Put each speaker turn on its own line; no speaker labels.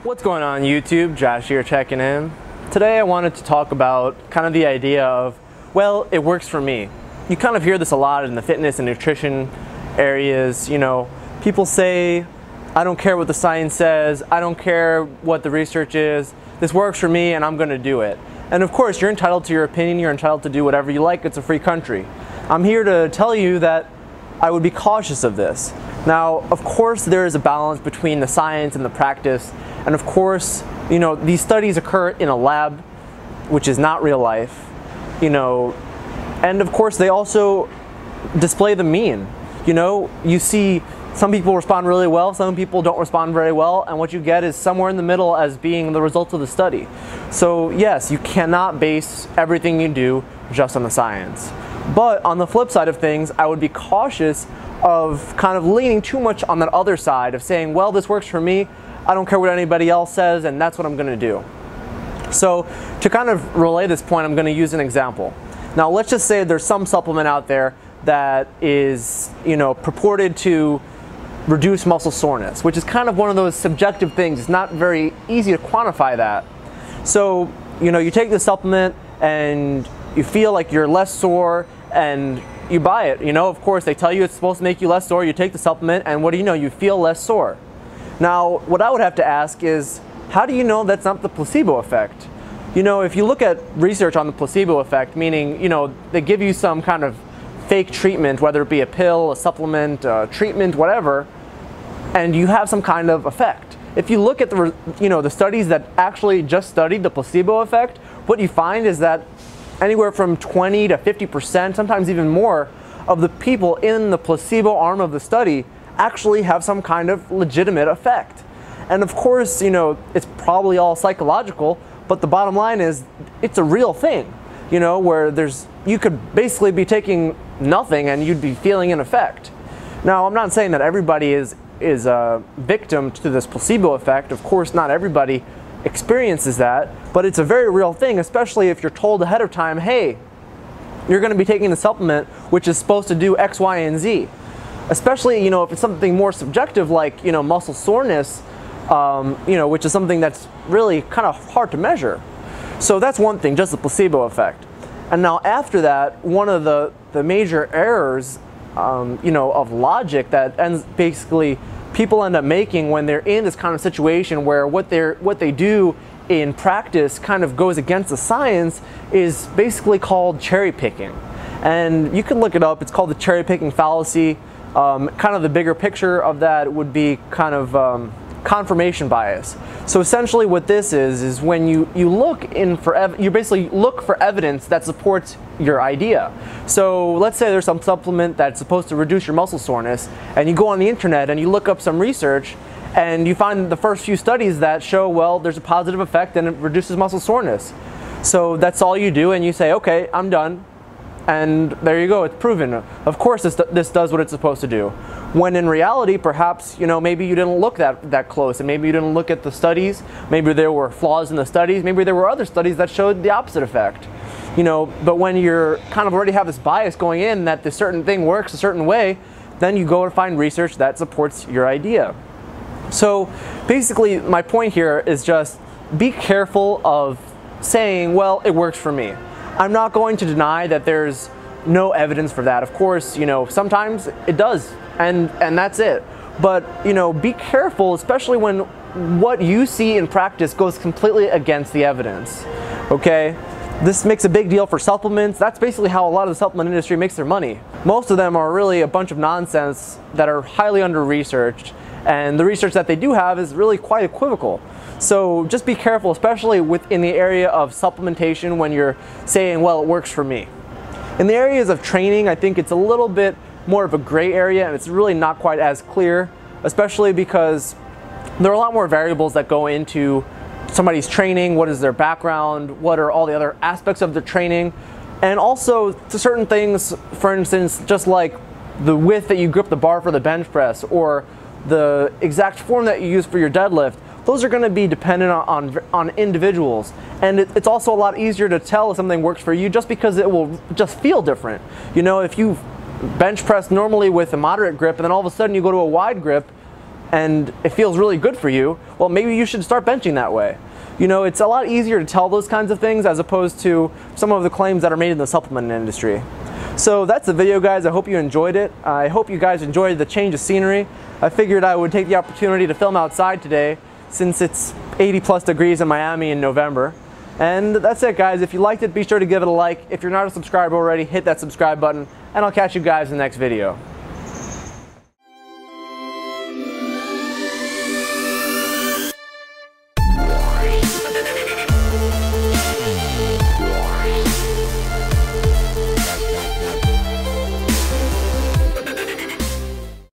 What's going on YouTube? Josh here checking in. Today I wanted to talk about kind of the idea of, well, it works for me. You kind of hear this a lot in the fitness and nutrition areas. You know, people say, I don't care what the science says, I don't care what the research is, this works for me and I'm going to do it. And of course, you're entitled to your opinion, you're entitled to do whatever you like, it's a free country. I'm here to tell you that I would be cautious of this. Now, of course, there is a balance between the science and the practice. And of course, you know, these studies occur in a lab, which is not real life, you know, and of course they also display the mean. You know, you see some people respond really well, some people don't respond very well, and what you get is somewhere in the middle as being the result of the study. So yes, you cannot base everything you do just on the science. But on the flip side of things, I would be cautious of kind of leaning too much on that other side of saying, well, this works for me, I don't care what anybody else says, and that's what I'm going to do. So to kind of relay this point, I'm going to use an example. Now let's just say there's some supplement out there that is, you know, purported to reduce muscle soreness, which is kind of one of those subjective things. It's not very easy to quantify that. So, you know, you take the supplement and you feel like you're less sore and you buy it. You know, of course, they tell you it's supposed to make you less sore. You take the supplement and what do you know? You feel less sore. Now, what I would have to ask is, how do you know that's not the placebo effect? You know, if you look at research on the placebo effect, meaning, you know, they give you some kind of fake treatment, whether it be a pill, a supplement, a treatment, whatever, and you have some kind of effect. If you look at the, you know, the studies that actually just studied the placebo effect, what you find is that anywhere from 20 to 50%, sometimes even more, of the people in the placebo arm of the study actually have some kind of legitimate effect. And of course, you know, it's probably all psychological, but the bottom line is it's a real thing, you know, where you could basically be taking nothing and you'd be feeling an effect. Now, I'm not saying that everybody is a victim to this placebo effect. Of course, not everybody experiences that, but it's a very real thing, especially if you're told ahead of time, hey, you're going to be taking the supplement which is supposed to do X, Y, and Z. Especially, you know, if it's something more subjective like, you know, muscle soreness, you know, which is something that's really kind of hard to measure. So that's one thing, just the placebo effect. And now after that, one of the major errors, you know, of logic that basically people end up making when they're in this kind of situation where what they do in practice kind of goes against the science is basically called cherry picking. And you can look it up, it's called the cherry picking fallacy. Kind of the bigger picture of that would be kind of confirmation bias. So essentially what this is when you basically look for evidence that supports your idea. So let's say there's some supplement that's supposed to reduce your muscle soreness, and you go on the internet and you look up some research and you find the first few studies that show, well, there's a positive effect and it reduces muscle soreness. So that's all you do and you say, okay, I'm done. And there you go, it's proven. Of course this does what it's supposed to do. When in reality, perhaps, you know, maybe you didn't look that close, and maybe you didn't look at the studies, maybe there were flaws in the studies, maybe there were other studies that showed the opposite effect. You know, but when you're kind of already have this bias going in that this certain thing works a certain way, then you go and find research that supports your idea. So basically my point here is just be careful of saying, well, it works for me. I'm not going to deny that there's no evidence for that. Of course, you know, sometimes it does, and that's it. But, you know, be careful, especially when what you see in practice goes completely against the evidence, okay? This makes a big deal for supplements. That's basically how a lot of the supplement industry makes their money. Most of them are really a bunch of nonsense that are highly under-researched, and the research that they do have is really quite equivocal. So just be careful, especially within the area of supplementation when you're saying, well, it works for me. In the areas of training, I think it's a little bit more of a gray area and it's really not quite as clear, especially because there are a lot more variables that go into somebody's training. What is their background? What are all the other aspects of the training? And also to certain things, for instance, just like the width that you grip the bar for the bench press or the exact form that you use for your deadlift, those are going to be dependent on individuals. And it's also a lot easier to tell if something works for you just because it will just feel different. You know, if you bench press normally with a moderate grip and then all of a sudden you go to a wide grip, and it feels really good for you, well, maybe you should start benching that way. You know, it's a lot easier to tell those kinds of things as opposed to some of the claims that are made in the supplement industry. So that's the video, guys. I hope you enjoyed it. I hope you guys enjoyed the change of scenery. I figured I would take the opportunity to film outside today since it's 80+ degrees in Miami in November. And that's it, guys. If you liked it, be sure to give it a like. If you're not a subscriber already, hit that subscribe button, and I'll catch you guys in the next video.